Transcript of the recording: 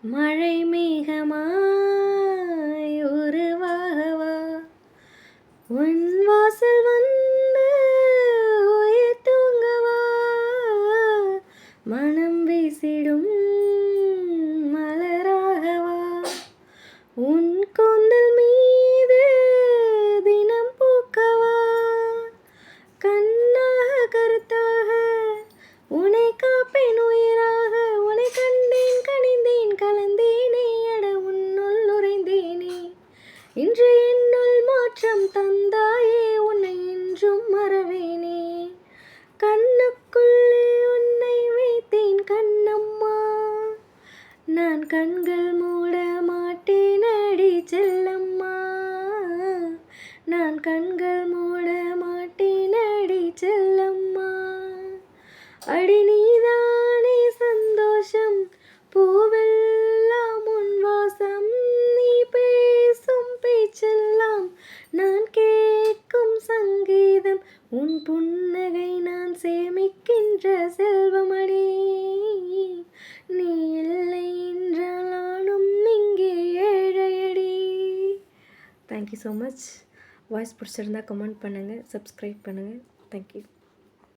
மழை மேகமாய் உருவாகவா உன் வாசல் வந்து உயிர் தூங்கவா மனம் வீசிடும் மலராகவா உன் கூந்தல் மீது தினம் பூக்கவா கண்ணாக கருத்தாக உன்னை காப்பேன் உயிராக உன்னை கண்டேன் கனிந்தேன் கலந்தேனே அட உன்னுள் நுழைந்தேனே இன்று என்னுள் மாற்றம் தந்தாயே உன்னை என்றும் மறவேனே கண்ணுக்குள்ளே உன்னை வைத்தேன் கண்ணம்மா நான் கண்கள் மூட மாட்டேன் அடி செல்லம்மா நான் கண்கள் மூட மாட்டேன் அடி செல்லம்மா அடி நீதானே சந்தோஷம் பூவெல்லாம் உன் வாசம் நீ பேசும் பேச்செல்லாம் நான் கேட்கும் சங்கீதம் உன் புன்னகை நான் சேமிக்கின்ற செல்வமடி நீ இல்லை என்றால் நானும் இங்கே ஏழையடி. Thank you so much. வாய்ஸ் பிடிச்சிருந்தா கமெண்ட் பண்ணுங்கள், சப்ஸ்கிரைப் பண்ணுங்கள். தேங்க்யூ.